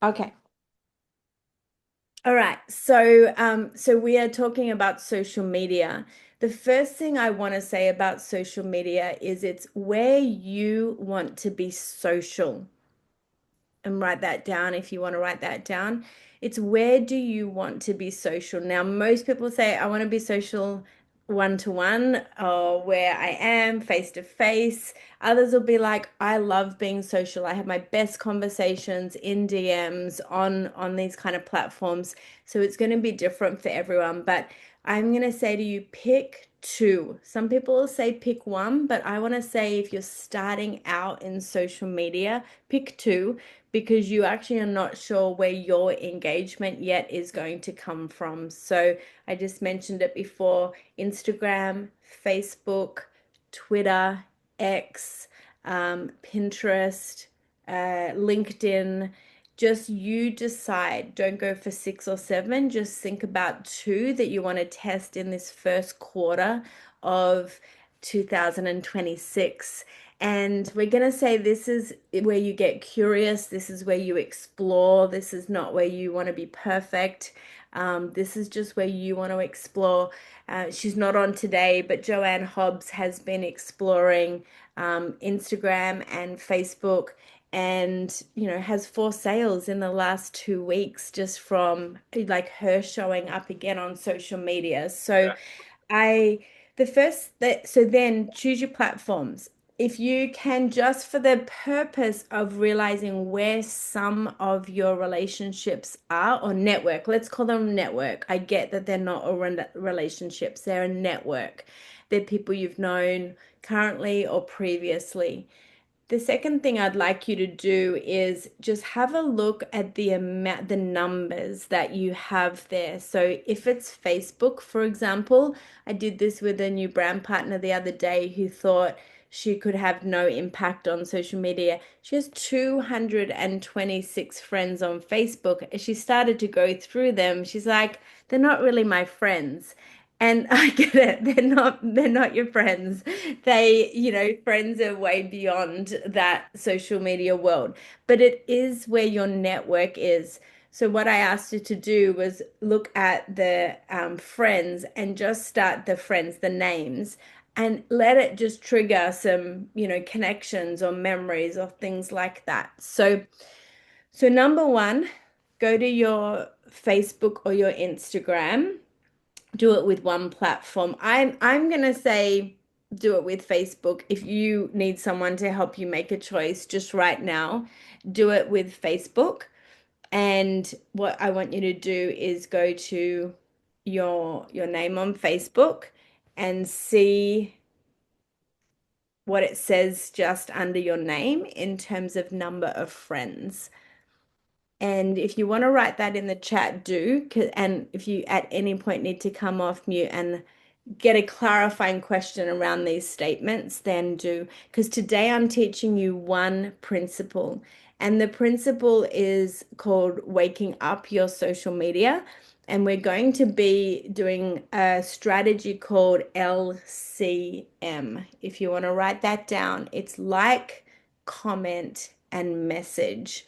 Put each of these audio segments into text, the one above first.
Okay. All right. So we are talking about social media. The first thing I want to say about social media is it's where you want to be social. And write that down if you want to write that down. It's where do you want to be social? Now, most people say, I want to be social one to one or where I am face to face. Others will be like, I love being social. I have my best conversations in DMs on these kind of platforms. So it's going to be different for everyone. But I'm going to say to you, pick two. Some people will say pick one, but I want to say if you're starting out in social media, pick two because you actually are not sure where your engagement yet is going to come from. So I just mentioned it before, Instagram, Facebook, Twitter, X, Pinterest, LinkedIn. Just you decide. Don't go for six or seven. Just think about two that you want to test in this first quarter of 2026. And we're going to say this is where you get curious. This is where you explore. This is not where you want to be perfect. This is just where you want to explore. She's not on today, but Joanne Hobbs has been exploring Instagram and Facebook and has four sales in the last 2 weeks just from like her showing up again on social media. So Yeah. I the first that so then choose your platforms. If you can, just for the purpose of realizing where some of your relationships are or network, let's call them network. I get that they're not all relationships, they're a network. They're people you've known currently or previously. The second thing I'd like you to do is just have a look at the amount, the numbers that you have there. So if it's Facebook, for example, I did this with a new brand partner the other day who thought she could have no impact on social media. She has 226 friends on Facebook. As she started to go through them, she's like, they're not really my friends. And I get it. They're not your friends. Friends are way beyond that social media world. But it is where your network is. So what I asked you to do was look at the friends and just start the friends, the names, and let it just trigger some, connections or memories or things like that. So number one, go to your Facebook or your Instagram, do it with one platform. I'm gonna say do it with Facebook. If you need someone to help you make a choice just right now, do it with Facebook. And what I want you to do is go to your name on Facebook and see what it says just under your name in terms of number of friends. And if you want to write that in the chat, do. And if you at any point need to come off mute and get a clarifying question around these statements, then do. Because today I'm teaching you one principle, and the principle is called waking up your social media. And we're going to be doing a strategy called LCM. If you want to write that down, it's like, comment, and message.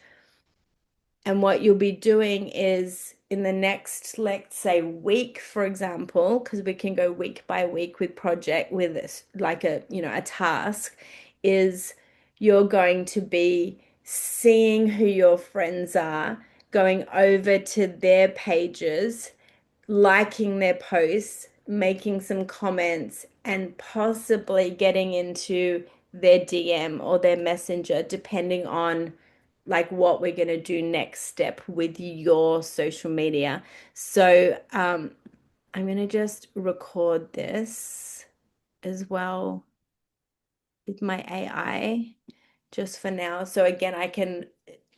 And what you'll be doing is in the next, let's say, week, for example, because we can go week by week with project with this, like a task, is you're going to be seeing who your friends are, going over to their pages, liking their posts, making some comments, and possibly getting into their DM or their messenger, depending on like what we're going to do next step with your social media. So, I'm going to just record this as well with my AI just for now. So again, I can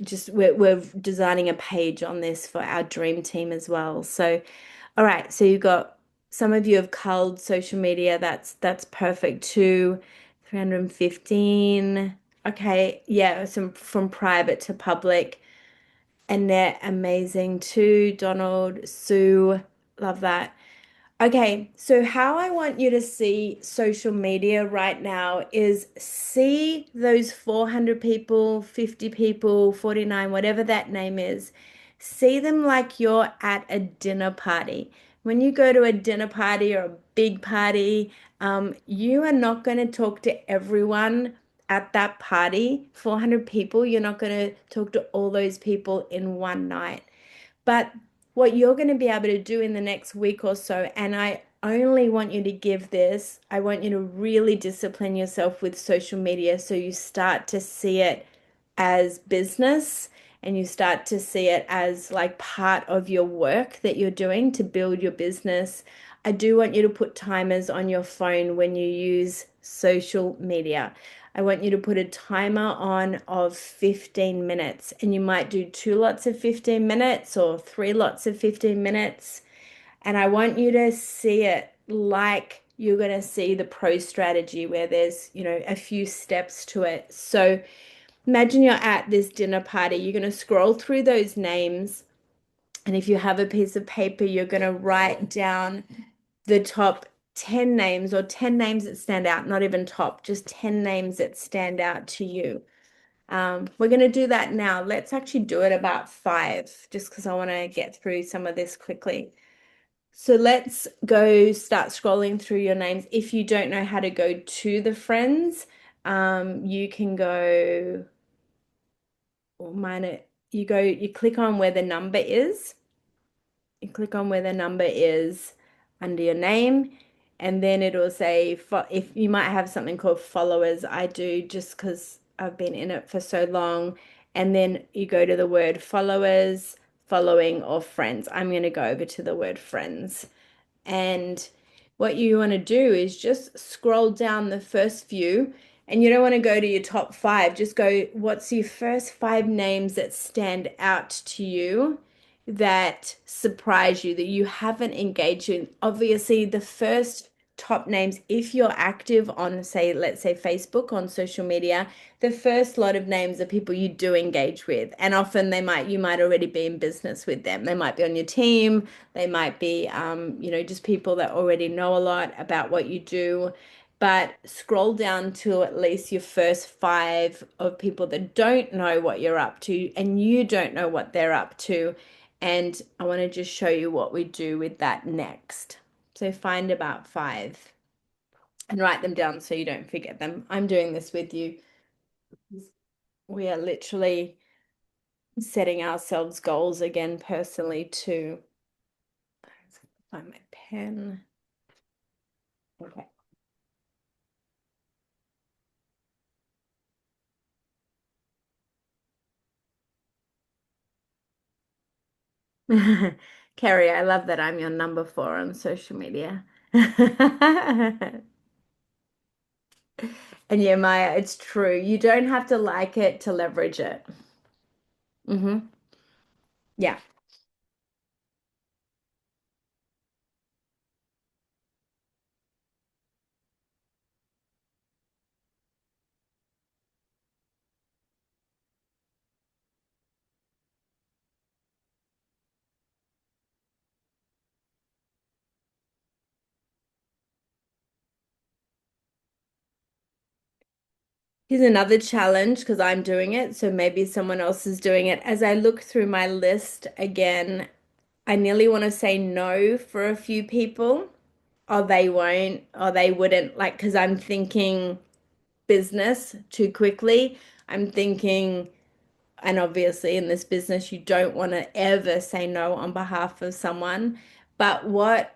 just we're designing a page on this for our dream team as well. So, all right, so you've got some of you have culled social media. That's perfect too. 315. Okay, yeah, some from private to public. Annette, amazing too. Donald, Sue, love that. Okay, so how I want you to see social media right now is see those 400 people, 50 people, 49, whatever that name is. See them like you're at a dinner party. When you go to a dinner party or a big party, you are not going to talk to everyone at that party. 400 people, you're not going to talk to all those people in one night. But what you're going to be able to do in the next week or so, and I only want you to give this, I want you to really discipline yourself with social media so you start to see it as business and you start to see it as like part of your work that you're doing to build your business. I do want you to put timers on your phone when you use social media. I want you to put a timer on of 15 minutes, and you might do two lots of 15 minutes or three lots of 15 minutes. And I want you to see it like you're going to see the pro strategy where there's, a few steps to it. So imagine you're at this dinner party, you're going to scroll through those names. And if you have a piece of paper, you're going to write down the top 10 names or 10 names that stand out, not even top, just 10 names that stand out to you. We're going to do that now. Let's actually do it about five, just because I want to get through some of this quickly. So let's go start scrolling through your names. If you don't know how to go to the friends, you can go, or mine, you click on where the number is. You click on where the number is under your name, and then it'll say if you might have something called followers. I do just because I've been in it for so long. And then you go to the word followers, following, or friends. I'm going to go over to the word friends. And what you want to do is just scroll down the first few, and you don't want to go to your top five. Just go, what's your first five names that stand out to you that surprise you, that you haven't engaged in? Obviously, the first top names, if you're active on, say, let's say Facebook on social media, the first lot of names are people you do engage with. And often you might already be in business with them. They might be on your team, they might be, just people that already know a lot about what you do. But scroll down to at least your first five of people that don't know what you're up to and you don't know what they're up to. And I want to just show you what we do with that next. So find about five and write them down so you don't forget them. I'm doing this with you. We are literally setting ourselves goals again personally to find my pen. Okay. Kerry, I love that I'm your number four on social media. And yeah, Maya, it's true. You don't have to like it to leverage it. Hmm. Yeah. Here's another challenge because I'm doing it, so maybe someone else is doing it. As I look through my list again, I nearly want to say no for a few people, or they won't, or they wouldn't, like, because I'm thinking business too quickly. I'm thinking, and obviously in this business, you don't want to ever say no on behalf of someone. But what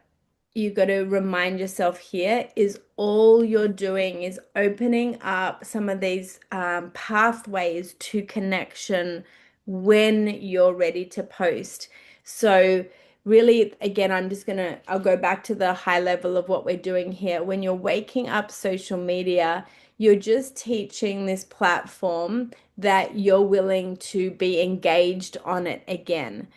you got to remind yourself here is all you're doing is opening up some of these pathways to connection when you're ready to post. So really, again, I'll go back to the high level of what we're doing here. When you're waking up social media, you're just teaching this platform that you're willing to be engaged on it again,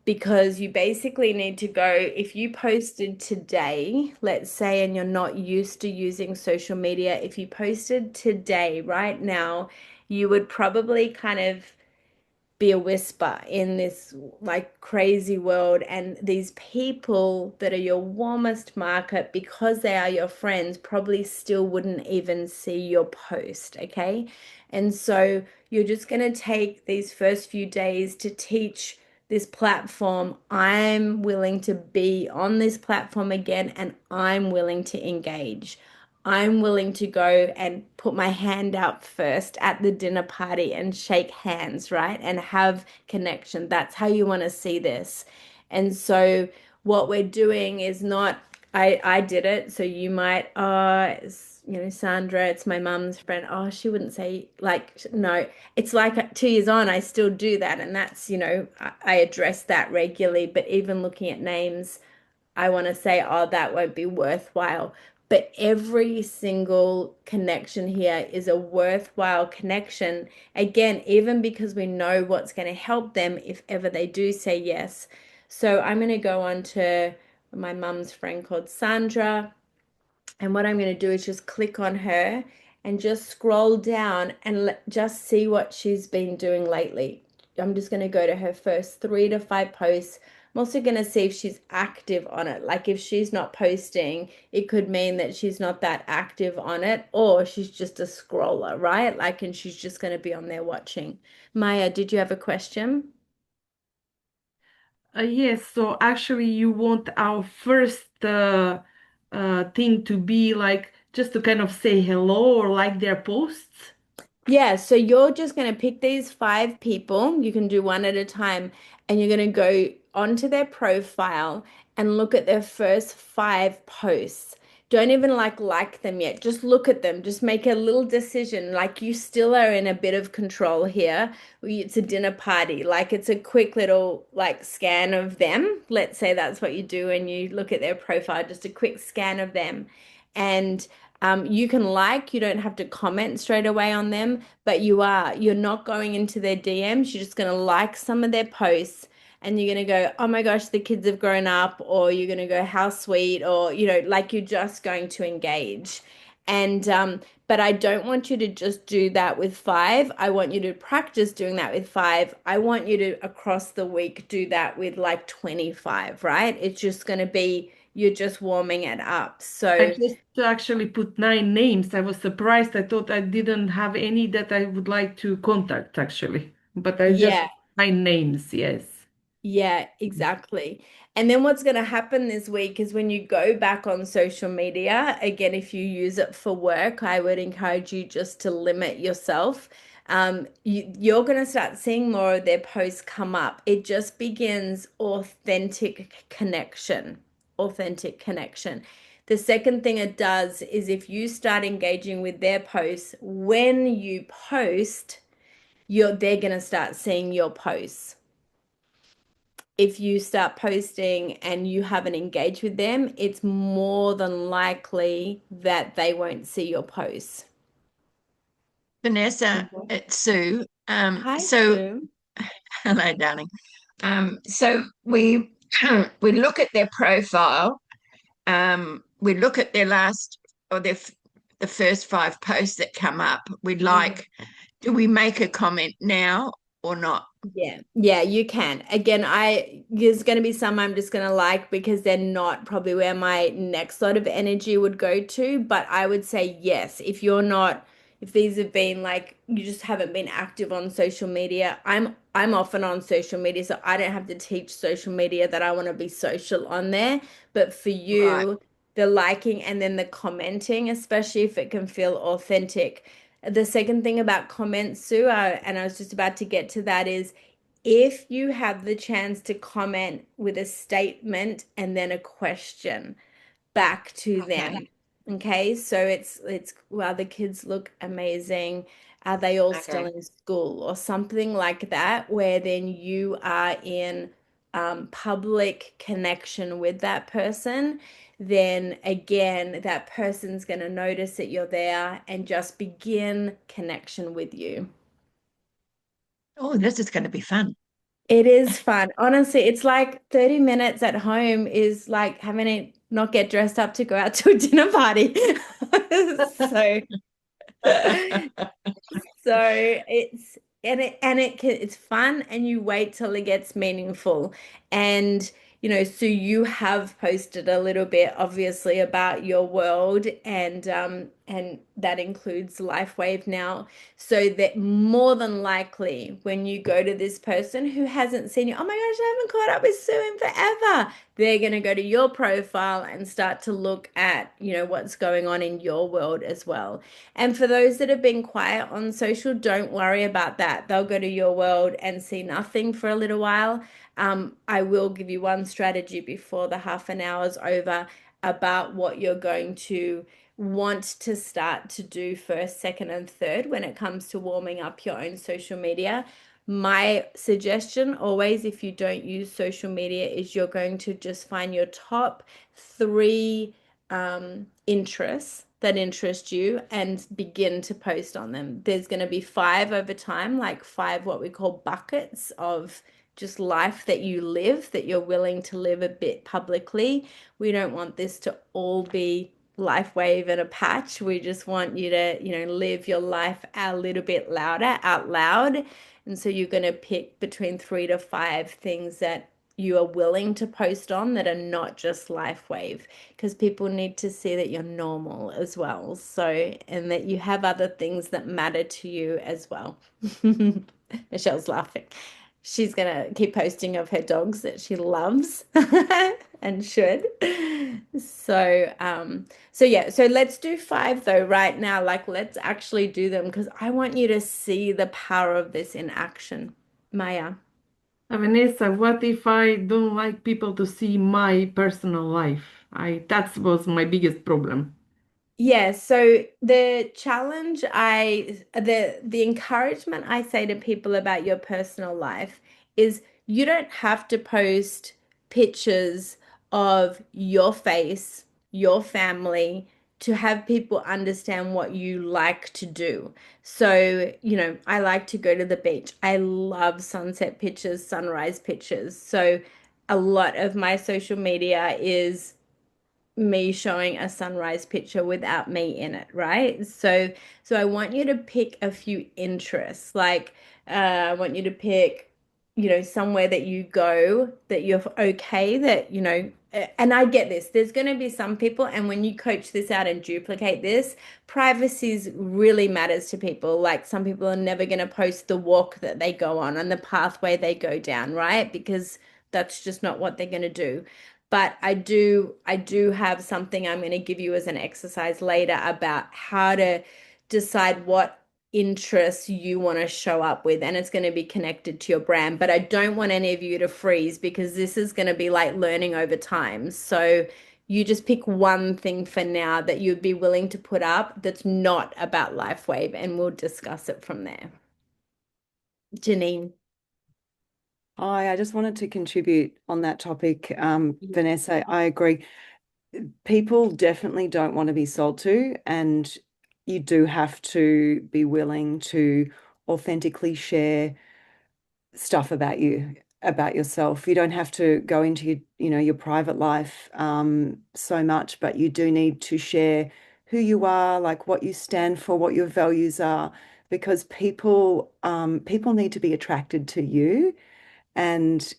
because you basically need to go, if you posted today, let's say, and you're not used to using social media, if you posted today, right now, you would probably kind of be a whisper in this like crazy world. And these people that are your warmest market, because they are your friends, probably still wouldn't even see your post, okay? And so you're just going to take these first few days to teach this platform. I'm willing to be on this platform again, and I'm willing to engage. I'm willing to go and put my hand out first at the dinner party and shake hands, right? And have connection. That's how you want to see this. And so what we're doing is not, I did it, so you might, Sandra, it's my mum's friend. Oh, she wouldn't say like no. It's like 2 years on, I still do that, and that's, I address that regularly. But even looking at names, I want to say, oh, that won't be worthwhile. But every single connection here is a worthwhile connection. Again, even because we know what's going to help them if ever they do say yes. So I'm going to go on to my mum's friend called Sandra. And what I'm going to do is just click on her and just scroll down and just see what she's been doing lately. I'm just going to go to her first 3 to 5 posts. I'm also going to see if she's active on it. Like if she's not posting, it could mean that she's not that active on it, or she's just a scroller, right? Like, and she's just going to be on there watching. Maya, did you have a question? Yes, so actually, you want our first thing to be like just to kind of say hello or like their posts? Yeah, so you're just going to pick these 5 people. You can do one at a time, and you're going to go onto their profile and look at their first 5 posts. Don't even like them yet. Just look at them. Just make a little decision. Like you still are in a bit of control here. It's a dinner party. Like it's a quick little like scan of them. Let's say that's what you do, and you look at their profile, just a quick scan of them. And you can you don't have to comment straight away on them, but you're not going into their DMs. You're just going to like some of their posts, and you're going to go, oh my gosh, the kids have grown up, or you're going to go, how sweet, or, like you're just going to engage. And, but I don't want you to just do that with 5. I want you to practice doing that with 5. I want you to, across the week, do that with like 25, right? It's just going to be, you're just warming it up. I So, just actually put 9 names. I was surprised. I thought I didn't have any that I would like to contact actually, but I just yeah. put 9 names, yes. Yeah, exactly. And then what's going to happen this week is when you go back on social media, again, if you use it for work, I would encourage you just to limit yourself. You're going to start seeing more of their posts come up. It just begins authentic connection, authentic connection. The second thing it does is if you start engaging with their posts, when you post, they're going to start seeing your posts. If you start posting and you haven't engaged with them, it's more than likely that they won't see your posts. Vanessa, Mhm. it's Sue. Hi, So Sue. hello, darling. So we we look at their profile. We look at their last or the first 5 posts that come up. We Mhm. like. Do we make a comment now or not? Yeah, yeah, you can. Again, there's going to be some I'm just going to like because they're not probably where my next lot of energy would go to. But I would say yes, if these have been like you just haven't been active on social media. I'm often on social media, so I don't have to teach social media that I want to be social on there. But for Right. you, the liking and then the commenting, especially if it can feel authentic. The second thing about comments, Sue, and I was just about to get to that, is if you have the chance to comment with a statement and then a question back to Okay. them. Okay, so it's well, the kids look amazing. Are they all still Okay. in school or something like that, where then you are in public connection with that person, then again, that person's going to notice that you're there and just begin connection with you. Oh, this is going to be fun. It is fun. Honestly, it's like 30 minutes at home is like having to not get dressed up to go out to a dinner party. So so it's fun, and you wait till it gets meaningful. And so you have posted a little bit obviously about your world, and that includes LifeWave now. So that more than likely when you go to this person who hasn't seen you, oh my gosh, I haven't caught up with Sue in forever. They're going to go to your profile and start to look at, what's going on in your world as well. And for those that have been quiet on social, don't worry about that. They'll go to your world and see nothing for a little while. I will give you one strategy before the half an hour's over about what you're going to want to start to do first, second, and third when it comes to warming up your own social media. My suggestion always, if you don't use social media, is you're going to just find your top three interests that interest you and begin to post on them. There's going to be five over time, like five what we call buckets of just life that you live, that you're willing to live a bit publicly. We don't want this to all be LifeWave and a patch. We just want you to, live your life a little bit louder, out loud. And so you're going to pick between 3 to 5 things that you are willing to post on that are not just LifeWave, because people need to see that you're normal as well. So, and that you have other things that matter to you as well. Michelle's laughing. She's gonna keep posting of her dogs that she loves and should. So yeah, so let's do 5 though right now. Like let's actually do them because I want you to see the power of this in action. Maya. Vanessa, what if I don't like people to see my personal life? That was my biggest problem. Yeah, so the challenge the encouragement I say to people about your personal life is you don't have to post pictures of your face, your family, to have people understand what you like to do. So, I like to go to the beach. I love sunset pictures, sunrise pictures. So, a lot of my social media is me showing a sunrise picture without me in it, right? So I want you to pick a few interests. Like I want you to pick, somewhere that you go that you're okay that, and I get this. There's going to be some people, and when you coach this out and duplicate this, privacy really matters to people. Like some people are never going to post the walk that they go on and the pathway they go down, right? Because that's just not what they're going to do. But I do have something I'm going to give you as an exercise later about how to decide what interests you want to show up with, and it's going to be connected to your brand. But I don't want any of you to freeze because this is going to be like learning over time. So you just pick one thing for now that you'd be willing to put up that's not about LifeWave, and we'll discuss it from there. Janine. Hi, I just wanted to contribute on that topic. Vanessa, I agree. People definitely don't want to be sold to, and you do have to be willing to authentically share stuff about you, about yourself. You don't have to go into your private life so much, but you do need to share who you are, like what you stand for, what your values are, because people need to be attracted to you. And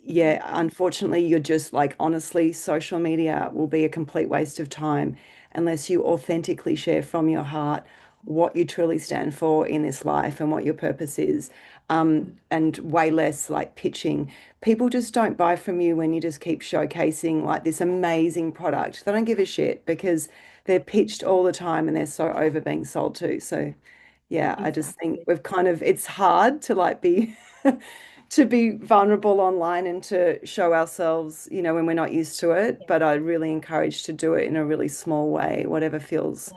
yeah, unfortunately, you're just like, honestly, social media will be a complete waste of time unless you authentically share from your heart what you truly stand for in this life and what your purpose is. And way less like pitching. People just don't buy from you when you just keep showcasing like this amazing product. They don't give a shit because they're pitched all the time and they're so over being sold to. So yeah, I just think it's hard to like be to be vulnerable online and to show ourselves, when we're not used to it. But I really encourage to do it in a really small way, whatever feels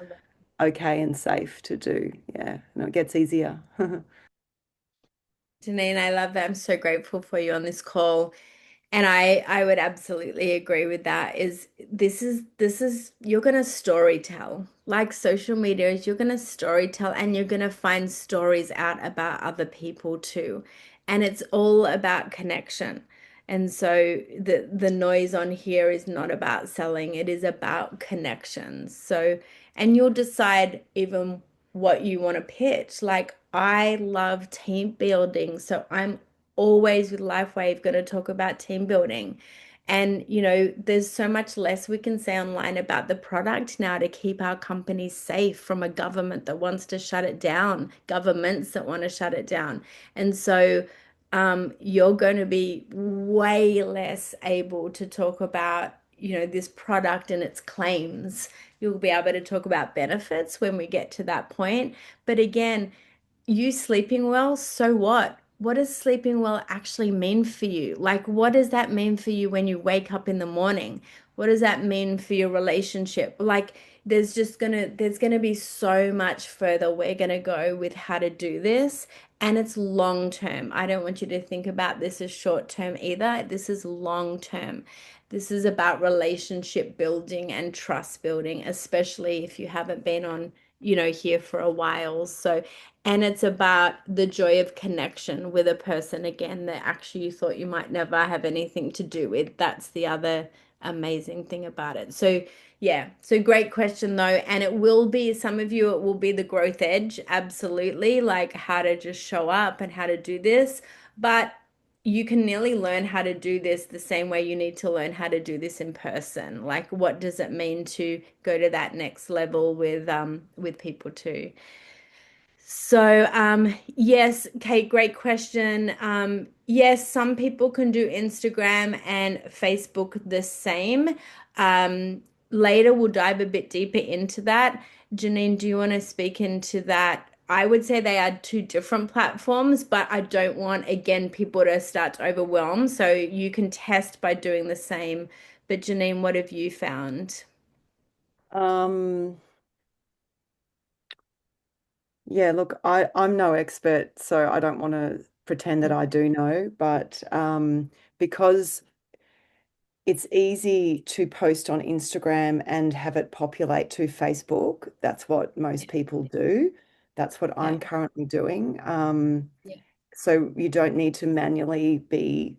okay and safe to do. Yeah, and it gets easier. Janine, I love that. I'm so grateful for you on this call. And I would absolutely agree with that. This is you're gonna story tell. Like social media is you're gonna story tell and you're gonna find stories out about other people too. And it's all about connection. And so the noise on here is not about selling, it is about connections. So, and you'll decide even what you want to pitch. Like I love team building. So I'm always with LifeWave going to talk about team building. And, there's so much less we can say online about the product now to keep our companies safe from a government that wants to shut it down, governments that want to shut it down. And so, you're going to be way less able to talk about, this product and its claims. You'll be able to talk about benefits when we get to that point. But again, you sleeping well, so what? What does sleeping well actually mean for you? Like, what does that mean for you when you wake up in the morning? What does that mean for your relationship? Like, there's gonna be so much further we're gonna go with how to do this, and it's long term. I don't want you to think about this as short term either. This is long term. This is about relationship building and trust building, especially if you haven't been on, here for a while. So, and it's about the joy of connection with a person again that actually you thought you might never have anything to do with. That's the other amazing thing about it. So, yeah, so great question though. And it will be, some of you, it will be the growth edge, absolutely, like how to just show up and how to do this. But you can nearly learn how to do this the same way you need to learn how to do this in person. Like, what does it mean to go to that next level with people too? So, yes, Kate, great question. Yes, some people can do Instagram and Facebook the same. Um, Later, we'll dive a bit deeper into that. Janine, do you want to speak into that? I would say they are two different platforms, but I don't want, again, people to start to overwhelm. So you can test by doing the same. But Janine, what have you found? Um, yeah, look, I'm no expert, so I don't want to pretend that I do know, but because it's easy to post on Instagram and have it populate to Facebook. That's what most people do. That's what Yeah. I'm currently doing. Yeah. So you don't need to manually be,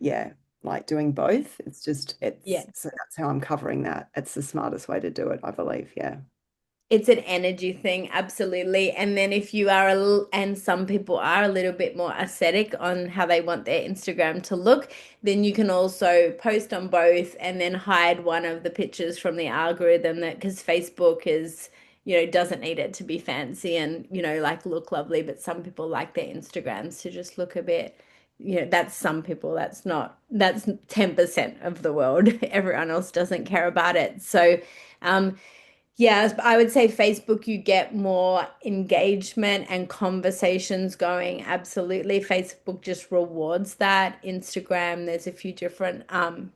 yeah, like doing both. It's just, Yeah. so that's how I'm covering that. It's the smartest way to do it, I believe. Yeah. It's an energy thing, absolutely. And then if you are and some people are a little bit more ascetic on how they want their Instagram to look, then you can also post on both and then hide one of the pictures from the algorithm that, because Facebook is, doesn't need it to be fancy and, like look lovely, but some people like their Instagrams to just look a bit, that's some people, that's 10% of the world. Everyone else doesn't care about it. So, yes, I would say Facebook, you get more engagement and conversations going. Absolutely. Facebook just rewards that. Instagram, there's a few different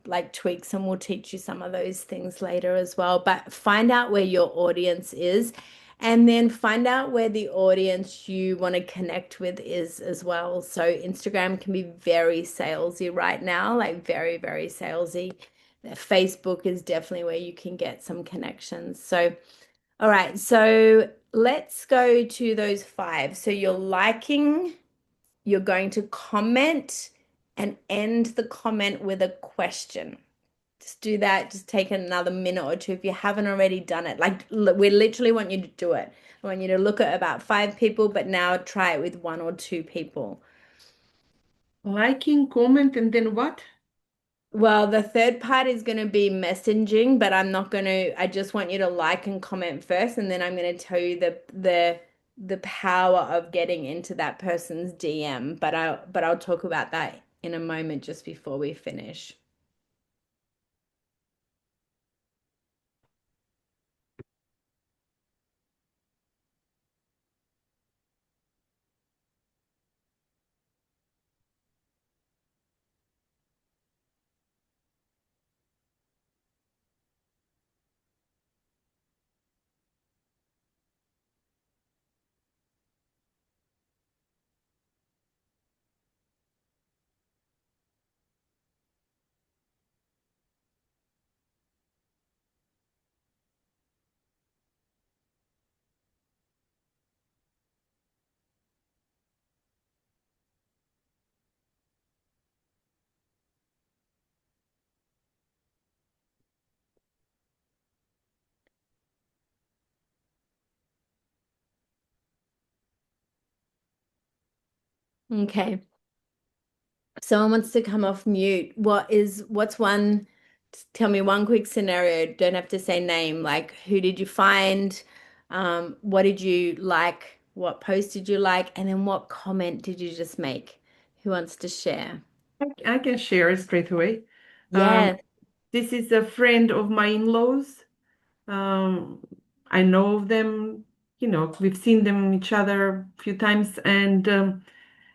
like tweaks, and we'll teach you some of those things later as well. But find out where your audience is, and then find out where the audience you want to connect with is as well. So Instagram can be very salesy right now, like very, very salesy. Facebook is definitely where you can get some connections. So, all right, so let's go to those five. So you're liking, you're going to comment and end the comment with a question. Just do that. Just take another minute or two if you haven't already done it. Like, we literally want you to do it. I want you to look at about five people, but now try it with one or two people. Liking, comment, and then what? Well, the third part is going to be messaging, but I'm not going to, I just want you to like and comment first, and then I'm going to tell you the power of getting into that person's DM, but I'll talk about that in a moment just before we finish. Okay. Someone wants to come off mute. What's one, tell me one quick scenario. Don't have to say name. Like, who did you find? What did you like? What post did you like? And then what comment did you just make? Who wants to share? I can share it straight away. Um, Yeah. this is a friend of my in-laws. Um, I know of them, we've seen them each other a few times, and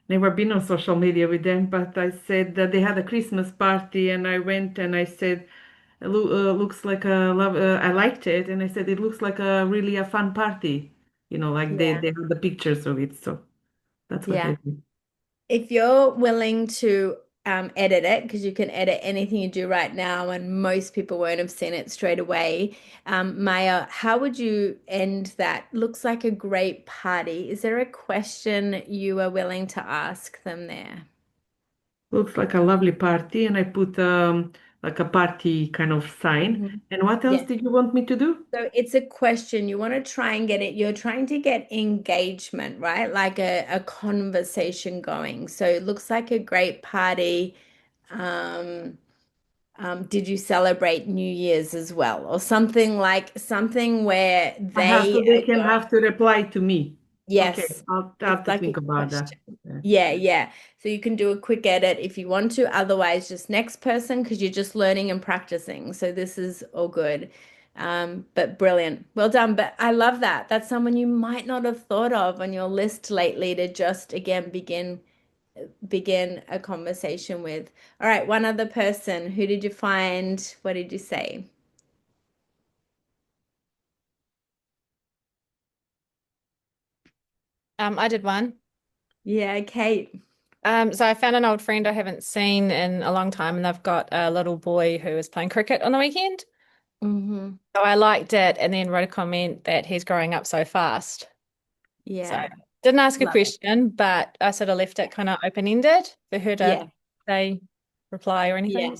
never been on social media with them. But I said that they had a Christmas party, and I went and I said, looks like a love. I liked it, and I said it looks like a really a fun party. Like Yeah. they have the pictures of it, so that's what I Yeah. did. If you're willing to edit it, because you can edit anything you do right now, and most people won't have seen it straight away. Maya, how would you end that? Looks like a great party. Is there a question you are willing to ask them there? Looks like a lovely party, and I put like a party kind of sign. Mhm. And what else Yeah. did you want me to do? So it's a question. You want to try and get it. You're trying to get engagement, right? Like a conversation going. So it looks like a great party. Um, did you celebrate New Year's as well? Or something where So they they are can going, have to reply to me. Okay, yes, I'll have it's to like a think about that. question. Yeah. Yeah, yeah. So you can do a quick edit if you want to. Otherwise, just next person because you're just learning and practicing. So this is all good. But brilliant. Well done. But I love that. That's someone you might not have thought of on your list lately to just again begin a conversation with. All right, one other person. Who did you find? What did you say? I did one. Yeah, Kate. So I found an old friend I haven't seen in a long time, and they've got a little boy who is playing cricket on the weekend. Hmm. So I liked it, and then wrote a comment that he's growing up so fast. So Yeah, didn't ask a love it. question, but I sort of left it kind of open-ended for her to Yeah, say reply or yeah. anything.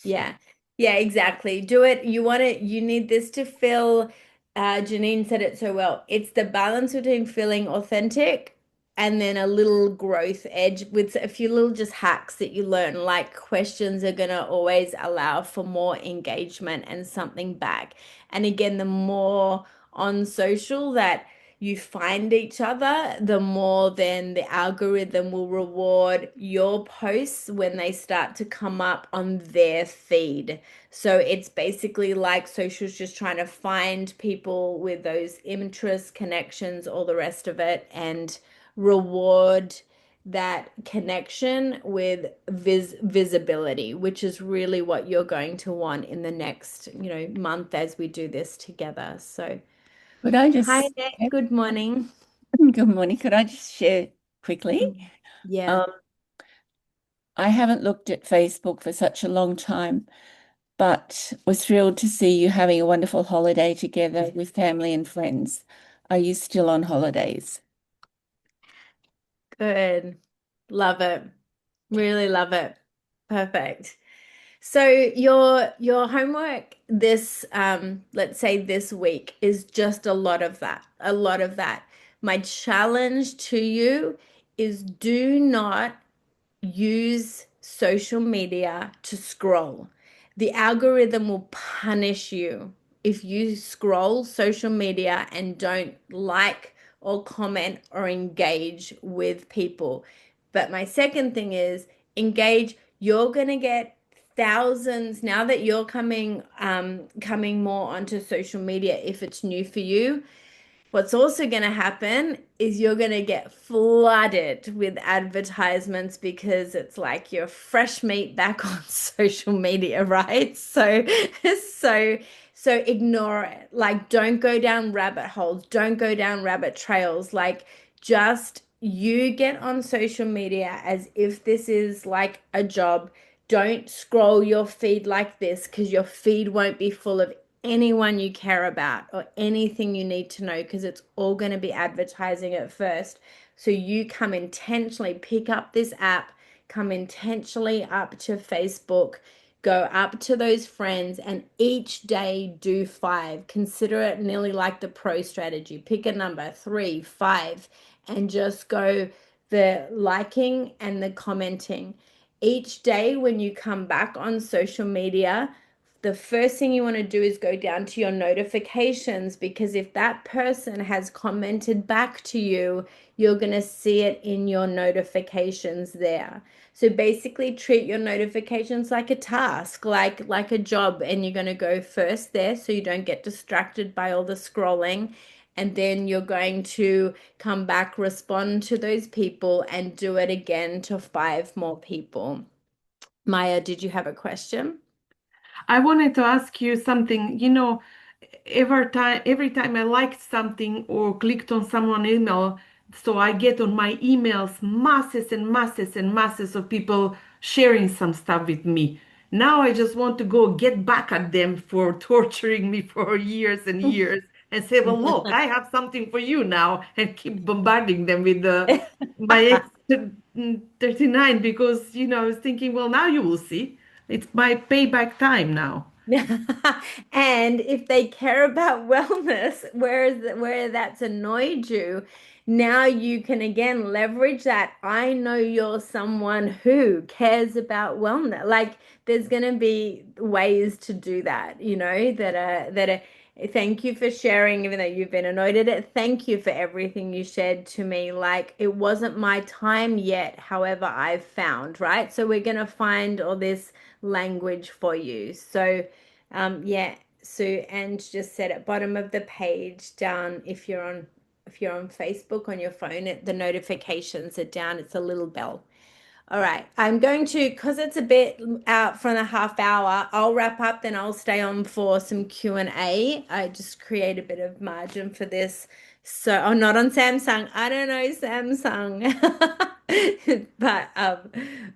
Yeah. Yeah, exactly. Do it. You need this to feel, Janine said it so well. It's the balance between feeling authentic and then a little growth edge with a few little just hacks that you learn. Like questions are gonna always allow for more engagement and something back. And again, the more on social that you find each other, the more then the algorithm will reward your posts when they start to come up on their feed. So it's basically like social's just trying to find people with those interests, connections, all the rest of it, and reward that connection with visibility, which is really what you're going to want in the next, month as we do this together. So Could I hi, just, Nick. Good morning. good morning, could I just share quickly? Yeah. Um, I haven't looked at Facebook for such a long time, but was thrilled to see you having a wonderful holiday together with family and friends. Are you still on holidays? Good. Love it. Really love it. Perfect. So your homework this let's say this week is just a lot of that. A lot of that. My challenge to you is do not use social media to scroll. The algorithm will punish you if you scroll social media and don't like or comment or engage with people. But my second thing is engage. You're going to get thousands now that you're coming more onto social media if it's new for you. What's also going to happen is you're going to get flooded with advertisements because it's like you're fresh meat back on social media, right? So, so ignore it. Like, don't go down rabbit holes. Don't go down rabbit trails. Like, just you get on social media as if this is like a job. Don't scroll your feed like this because your feed won't be full of anyone you care about or anything you need to know because it's all going to be advertising at first. So you come intentionally, pick up this app, come intentionally up to Facebook, go up to those friends, and each day do 5. Consider it nearly like the pro strategy. Pick a number, 3, 5, and just go the liking and the commenting. Each day when you come back on social media, the first thing you want to do is go down to your notifications, because if that person has commented back to you, you're going to see it in your notifications there. So basically treat your notifications like a task, like a job, and you're going to go first there so you don't get distracted by all the scrolling. And then you're going to come back, respond to those people, and do it again to 5 more people. Maya, did you have a question? I wanted to ask you something. Every time I liked something or clicked on someone's email, so I get on my emails masses and masses and masses of people sharing some stuff with me. Now I just want to go get back at them for torturing me for years and years and say, well, look, I have something for you now, and keep bombarding them with my X39 because, I was thinking, well, now you will see. It's my payback time now. And if they care about wellness, where that's annoyed you, now you can again leverage that. I know you're someone who cares about wellness. Like there's going to be ways to do that, that are thank you for sharing, even though you've been annoyed at it. Thank you for everything you shared to me. Like it wasn't my time yet. However, I've found, right? So we're going to find all this language for you. So yeah, so and just said at bottom of the page down, if you're on Facebook on your phone, the notifications are down. It's a little bell. All right, I'm going to, because it's a bit out for a half hour, I'll wrap up, then I'll stay on for some Q&A. I just create a bit of margin for this. So, oh, not on Samsung. I don't know Samsung. But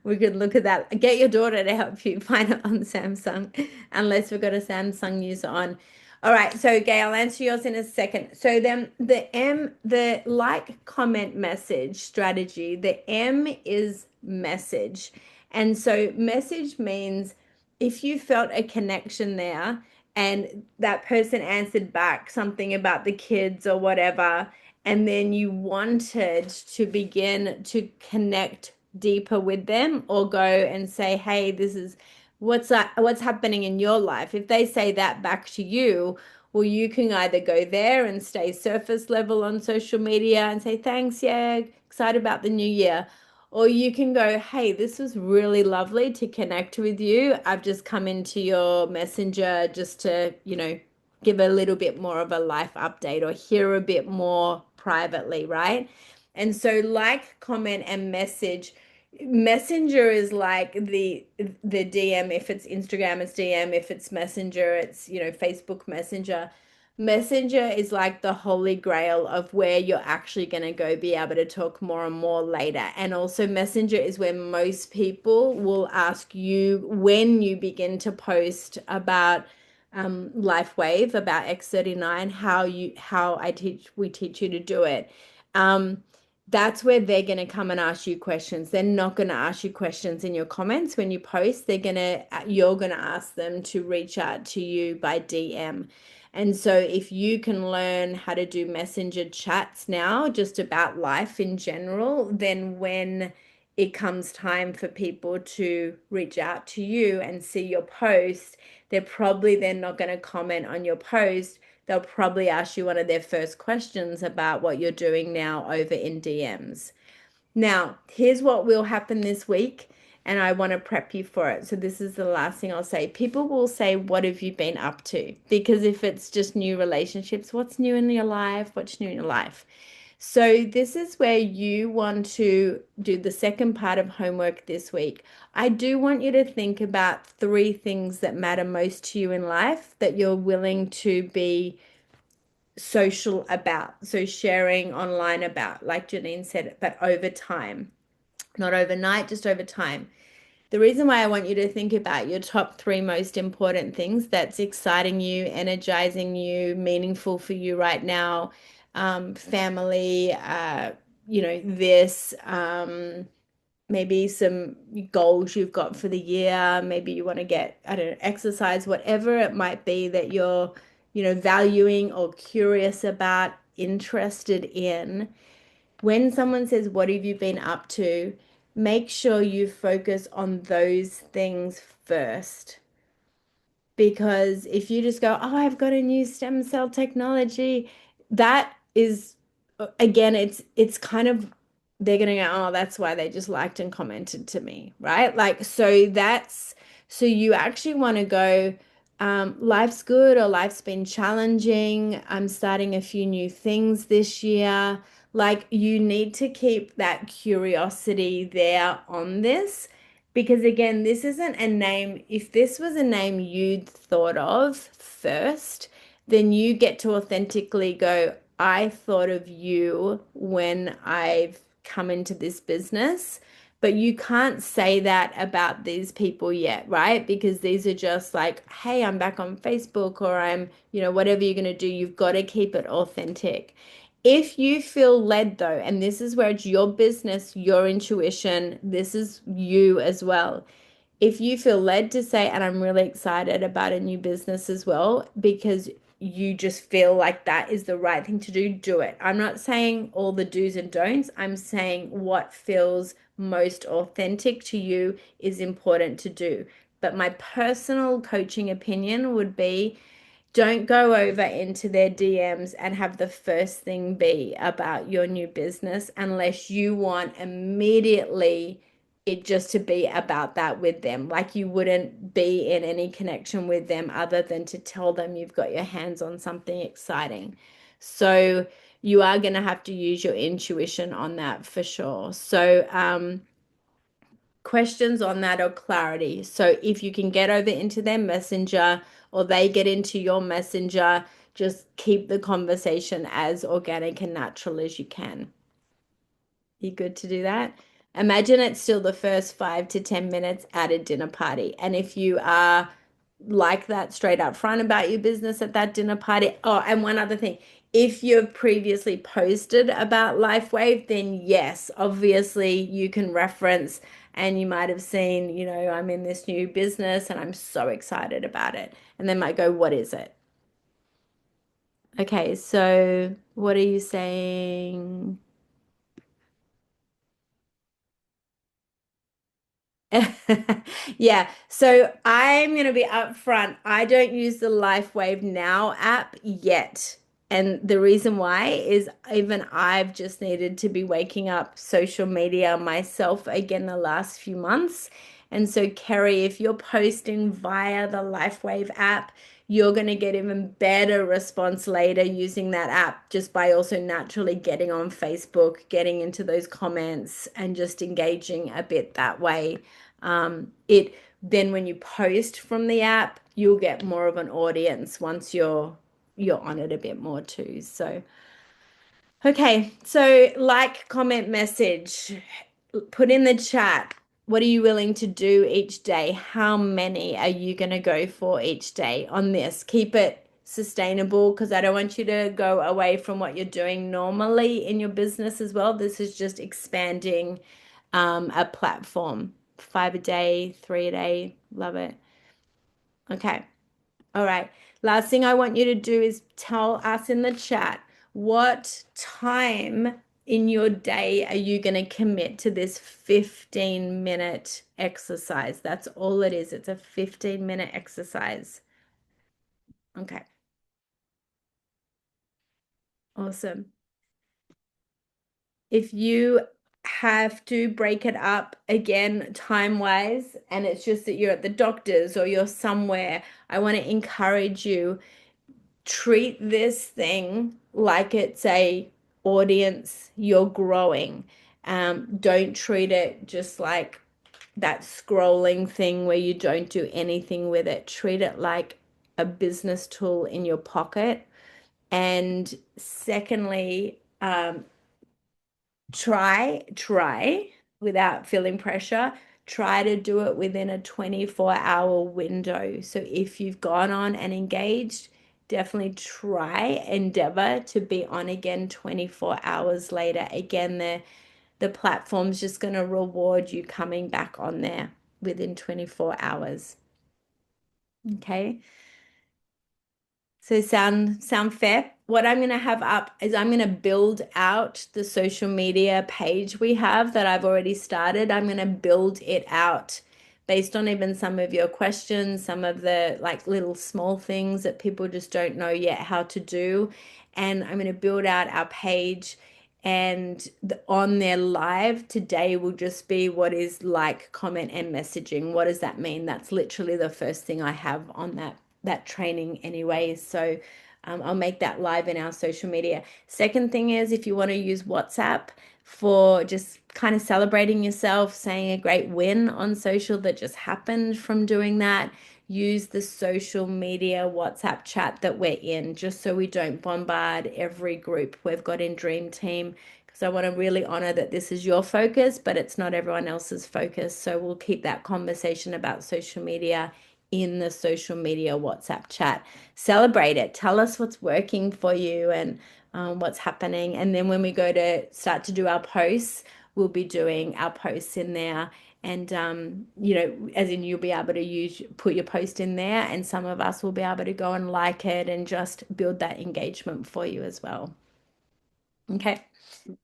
we could look at that. Get your daughter to help you find it on Samsung, unless we've got a Samsung user on. All right, so Gay, I'll answer yours in a second. So then the like, comment, message strategy, the M is message. And so message means if you felt a connection there and that person answered back something about the kids or whatever, and then you wanted to begin to connect deeper with them or go and say, hey, this is what's happening in your life. If they say that back to you, well, you can either go there and stay surface level on social media and say, thanks, yeah, excited about the new year. Or you can go, hey, this was really lovely to connect with you. I've just come into your messenger just to, give a little bit more of a life update or hear a bit more privately, right? And so like, comment, and message. Messenger is like the DM. If it's Instagram, it's DM. If it's Messenger, it's, Facebook Messenger. Messenger is like the holy grail of where you're actually going to go be able to talk more and more later. And also Messenger is where most people will ask you when you begin to post about LifeWave, about X39, we teach you to do it. That's where they're going to come and ask you questions. They're not going to ask you questions in your comments when you post. You're going to ask them to reach out to you by DM. And so if you can learn how to do messenger chats now, just about life in general, then when it comes time for people to reach out to you and see your post, they're not going to comment on your post. They'll probably ask you one of their first questions about what you're doing now over in DMs. Now, here's what will happen this week, and I want to prep you for it. So this is the last thing I'll say. People will say, what have you been up to? Because if it's just new relationships, what's new in your life? What's new in your life? So this is where you want to do the second part of homework this week. I do want you to think about 3 things that matter most to you in life that you're willing to be social about. So sharing online about, like Janine said, but over time, not overnight, just over time. The reason why I want you to think about your top 3 most important things that's exciting you, energizing you, meaningful for you right now, family, maybe some goals you've got for the year. Maybe you want to get, I don't know, exercise, whatever it might be that you're, valuing or curious about, interested in. when someone says, "What have you been up to?" make sure you focus on those things first. Because if you just go, "Oh, I've got a new stem cell technology," that is, again, it's kind of, they're gonna go, "Oh, that's why they just liked and commented to me," right? Like, so you actually want to go, life's good, or life's been challenging. I'm starting a few new things this year. Like, you need to keep that curiosity there on this. Because again, this isn't a name. If this was a name you'd thought of first, then you get to authentically go, "I thought of you when I've come into this business." But you can't say that about these people yet, right? Because these are just like, "Hey, I'm back on Facebook," or I'm, whatever you're going to do, you've got to keep it authentic. If you feel led though, and this is where it's your business, your intuition, this is you as well. If you feel led to say, "And I'm really excited about a new business as well," because you just feel like that is the right thing to do, do it. I'm not saying all the do's and don'ts. I'm saying what feels most authentic to you is important to do. But my personal coaching opinion would be, don't go over into their DMs and have the first thing be about your new business unless you want immediately it just to be about that with them. Like, you wouldn't be in any connection with them other than to tell them you've got your hands on something exciting. So you are going to have to use your intuition on that for sure. So, questions on that or clarity. So if you can get over into their messenger or they get into your messenger, just keep the conversation as organic and natural as you can. You good to do that? Imagine it's still the first 5 to 10 minutes at a dinner party. And if you are like that straight up front about your business at that dinner party. Oh, and one other thing. If you've previously posted about LifeWave, then yes, obviously you can reference, and you might have seen, "I'm in this new business and I'm so excited about it." And they might go, "What is it?" Okay, so what are you saying? Yeah, so I'm going to be upfront. I don't use the LifeWave Now app yet. And the reason why is, even I've just needed to be waking up social media myself again the last few months. And so, Kerry, if you're posting via the LifeWave app, you're going to get even better response later using that app, just by also naturally getting on Facebook, getting into those comments, and just engaging a bit that way. It then, when you post from the app, you'll get more of an audience once you're on it a bit more too. So, okay, so like, comment, message, put in the chat. What are you willing to do each day? How many are you going to go for each day on this? Keep it sustainable, because I don't want you to go away from what you're doing normally in your business as well. This is just expanding a platform. 5 a day, 3 a day, love it. Okay. All right. Last thing I want you to do is tell us in the chat, what time in your day are you going to commit to this 15-minute exercise? That's all it is. It's a 15-minute exercise. Okay. Awesome. If you have to break it up again time-wise, and it's just that you're at the doctor's or you're somewhere, I want to encourage you, treat this thing like it's a audience you're growing. Don't treat it just like that scrolling thing where you don't do anything with it. Treat it like a business tool in your pocket. And secondly, try without feeling pressure. Try to do it within a 24-hour window. So if you've gone on and engaged, definitely endeavor to be on again 24 hours later. Again, the platform's just going to reward you coming back on there within 24 hours. Okay. So sound fair? what I'm going to have up is I'm going to build out the social media page we have that I've already started. I'm going to build it out based on even some of your questions, some of the like little small things that people just don't know yet how to do. And I'm going to build out our page. And on their live today will just be what is like, comment, and messaging. What does that mean? That's literally the first thing I have on that training anyway. So I'll make that live in our social media. Second thing is if you want to use WhatsApp for just kind of celebrating yourself, saying a great win on social that just happened from doing that, use the social media WhatsApp chat that we're in, just so we don't bombard every group we've got in Dream Team. Because I want to really honor that this is your focus, but it's not everyone else's focus. So we'll keep that conversation about social media in the social media WhatsApp chat. Celebrate it. Tell us what's working for you and what's happening. And then when we go to start to do our posts, we'll be doing our posts in there. And as in you'll be able to put your post in there, and some of us will be able to go and like it and just build that engagement for you as well. Okay.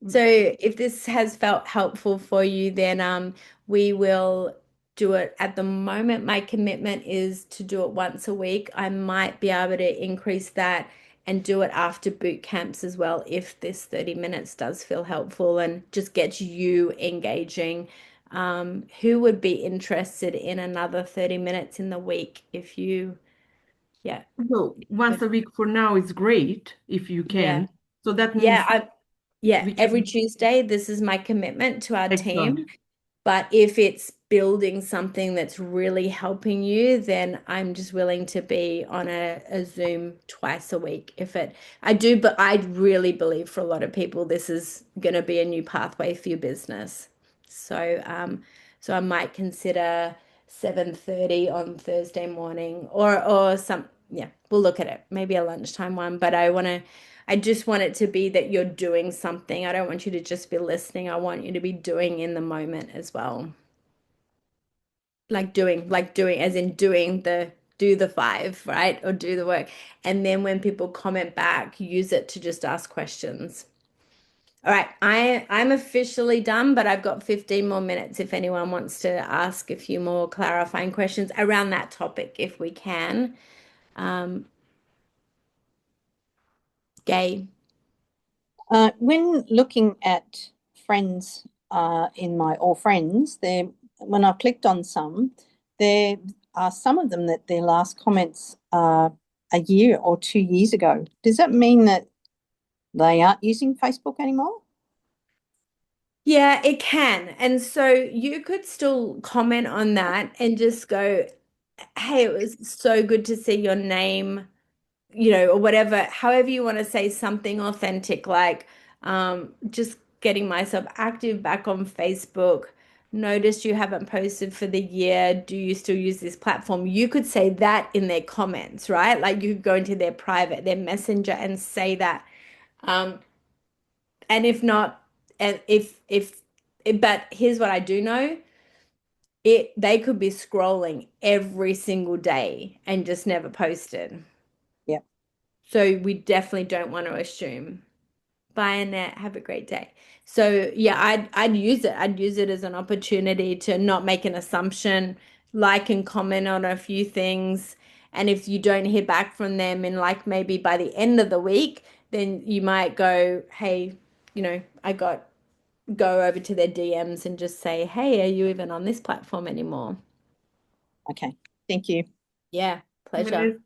So if this has felt helpful for you, then we will do it. At the moment, my commitment is to do it once a week. I might be able to increase that and do it after boot camps as well, if this 30 minutes does feel helpful and just gets you engaging. Who would be interested in another 30 minutes in the week if you, yeah. So once a week for now is great if you Yeah. can. So that Yeah, means we every can. Tuesday, this is my commitment to our Excellent. team. But if it's building something that's really helping you, then I'm just willing to be on a Zoom twice a week. But I really believe for a lot of people, this is going to be a new pathway for your business. So I might consider 7:30 on Thursday morning or some, yeah, we'll look at it. Maybe a lunchtime one, but I just want it to be that you're doing something. I don't want you to just be listening. I want you to be doing in the moment as well. Like doing, as in do the 5, right? Or do the work. And then when people comment back, use it to just ask questions. All right, I'm officially done, but I've got 15 more minutes if anyone wants to ask a few more clarifying questions around that topic, if we can. Gay. When looking at friends in my All Friends, when I clicked on some, there are some of them that their last comments are a year or 2 years ago. Does that mean that they aren't using Facebook anymore? Yeah, it can. And so you could still comment on that and just go, hey, it was so good to see your name, or whatever, however you want to say something authentic, like just getting myself active back on Facebook. Noticed you haven't posted for the year. Do you still use this platform? You could say that in their comments, right? Like you could go into their messenger and say that. Um, and if not, and but here's what I do know. They could be scrolling every single day and just never posted. Yep. So we definitely don't want to assume. Bye, Annette. Have a great day. So yeah, I'd use it. I'd use it as an opportunity to not make an assumption, like and comment on a few things. And if you don't hear back from them in like maybe by the end of the week, then you might go, hey, go over to their DMs and just say, hey, are you even on this platform anymore? Okay, thank you. Yeah, pleasure.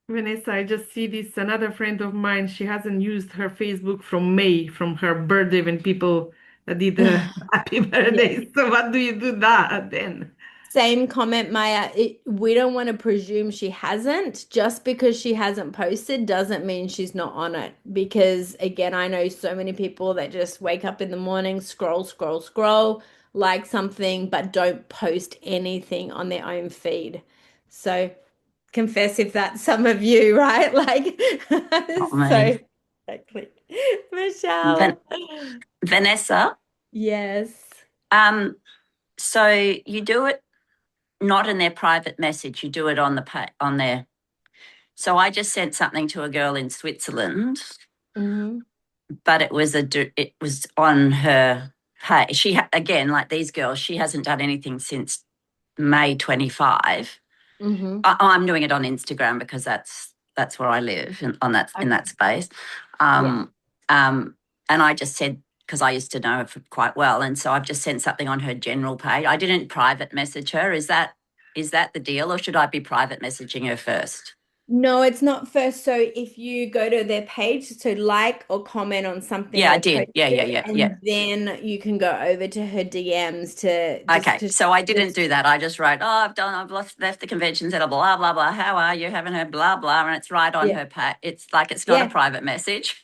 Vanessa, I just see this another friend of mine. She hasn't used her Facebook from May, from her birthday when people did the happy birthday. So what do you do that then? Same comment, Maya. We don't want to presume she hasn't. Just because she hasn't posted doesn't mean she's not on it. Because again, I know so many people that just wake up in the morning, scroll, scroll, scroll, like something, but don't post anything on their own feed. So confess if that's some of you, right? Like, Not me. so exactly. Michelle. Vanessa, Yes. so you do it not in their private message, you do it on their. So I just sent something to a girl in Switzerland, Mhm. but it was on her page. Again, like these girls, she hasn't done anything since May 25. Mhm. I'm doing it on Instagram because that's where I live in Okay. that space. Yeah. And I just said, because I used to know her quite well, and so I've just sent something on her general page. I didn't private message her. Is that the deal, or should I be private messaging her first? No, it's not first. So if you go to their page, so like or comment on something Yeah, I they did. Yeah. posted, and then you can go over to her DMs to Okay, so I didn't just do that. I just wrote, I've left the convention center, blah, blah, blah. How are you? Haven't heard, blah, blah. And it's right on yeah, her page. It's like, it's not a yeah, private message.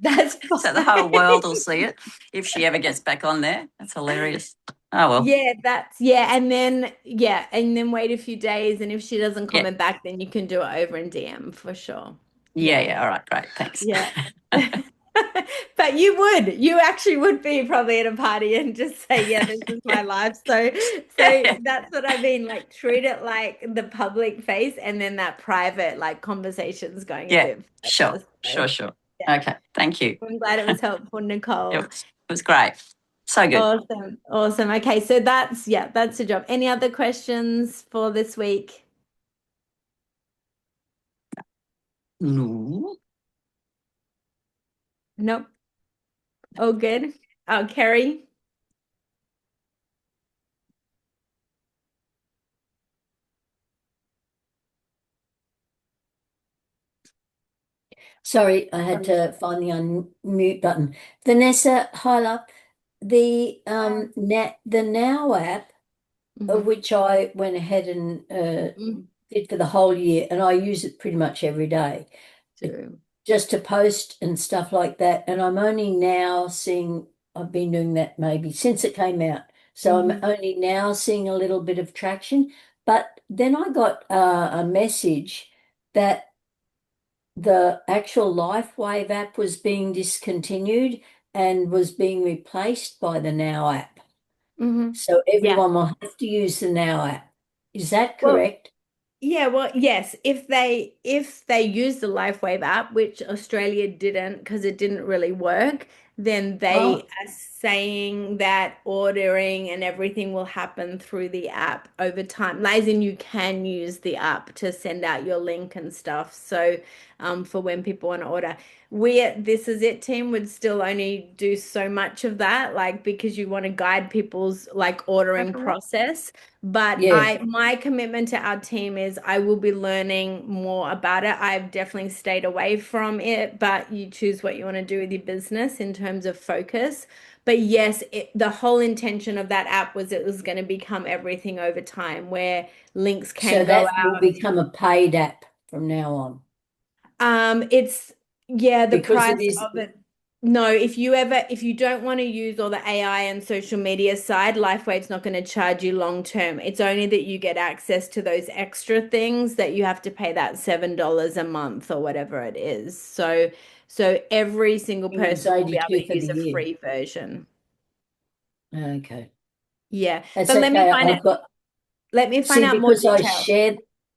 that's So the whole world will fine. see it if she ever gets back on there. That's hilarious. Oh, well. And then wait a few days, and if she doesn't Yeah. comment back, then you can do it over in DM for sure. Yeah. Yeah. All right. Great. Thanks. Yeah. But you actually would be probably at a party and just say, yeah, this is my life. So Yeah. that's what I mean. Like treat it like the public face and then that private like conversations going a Yeah. bit Sure. further. So Sure. yeah, Okay. Thank you. I'm glad it was helpful, Nicole. It was great. So good. Awesome. Awesome. Okay, so that's the job. Any other questions for this week? No. Nope. Oh, good. Oh, Kerry. Sorry, I had to find the unmute button. Vanessa, hi love. The Now app, of Mhm. which I went ahead and Mhm. did for the whole year, and I use it pretty much every day, True. just to post and stuff like that. And I'm only now seeing, I've been doing that maybe since it came out. So I'm Mhm. only now seeing a little bit of traction. But then I got a message that the actual LifeWave app was being discontinued and was being replaced by the Now app. Mhm. So Yeah. everyone will have to use the Now app. Is that Well, correct? yeah, well, yes, if they use the LifeWave app, which Australia didn't because it didn't really work, then they Oh, are saying that ordering and everything will happen through the app over time. Like, as in you can use the app to send out your link and stuff. So, for when people want to order. We at This Is It team would still only do so much of that, like because you want to guide people's like ordering process. But yeah. my commitment to our team is I will be learning more about it. I've definitely stayed away from it, but you choose what you want to do with your business in terms of focus. But yes, the whole intention of that app was it was going to become everything over time, where links So can go that will out. become a paid app from now on It's the because it price is. of it. No, if you don't want to use all the AI and social media side, LifeWave's not going to charge you long term. It's only that you get access to those extra things that you have to pay that $7 a month or whatever it is. So every single It was person will be able 82 to for the use a year. free version. Okay. Yeah. That's But okay. I've got, let me find see, out more because details.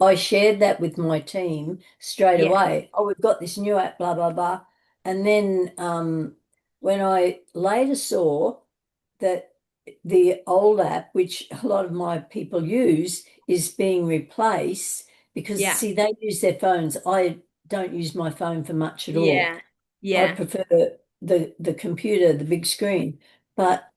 I shared that with my team straight Yeah. away. Oh, we've got this new app, blah, blah, blah. And then when I later saw that the old app, which a lot of my people use, is being replaced because, Yeah. see, they use their phones. I don't use my phone for much at all. Yeah. I Yeah. prefer the computer, the big screen. But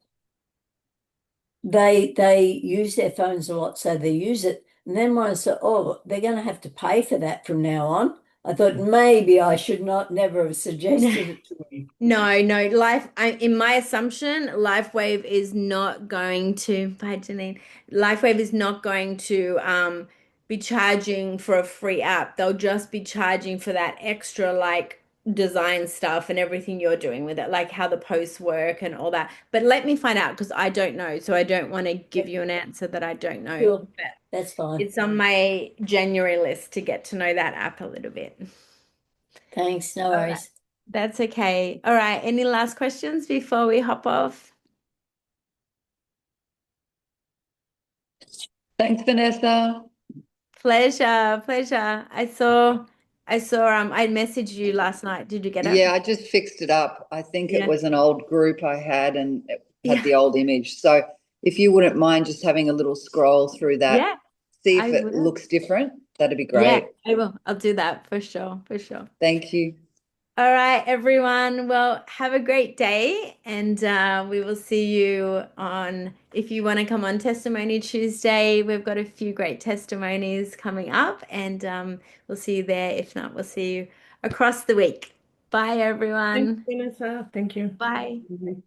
they use their phones a lot, so they use it. And then when I said, oh, they're going to have to pay for that from now on, I thought maybe I should never have suggested it to them. No, in my assumption, LifeWave is not going to, bye Janine, LifeWave is not going to be charging for a free app. They'll just be charging for that extra like design stuff and everything you're doing with it, like how the posts work and all that. But let me find out because I don't know. So I don't want to give you an answer that I don't know. Sure, But that's fine. it's on my January list to get to know that app a little bit. Thanks, no All right. worries. That's okay. All right. Any last questions before we hop off? Thanks, Vanessa. Pleasure. I saw I saw I messaged you last night. Did you get it? Yeah, I just fixed it up. I think it Yeah. was an old group I had and it had Yeah. the old image. So if you wouldn't mind just having a little scroll through that, Yeah, see if I it will. looks different, that'd be Yeah, great. I will. I'll do that for sure, for sure. Thank you. All right, everyone. Well, have a great day, and we will see you on, if you want to come on Testimony Tuesday, we've got a few great testimonies coming up, and we'll see you there. If not, we'll see you across the week. Bye, Thanks, everyone. Vanessa. Thank you. Bye. Mhm.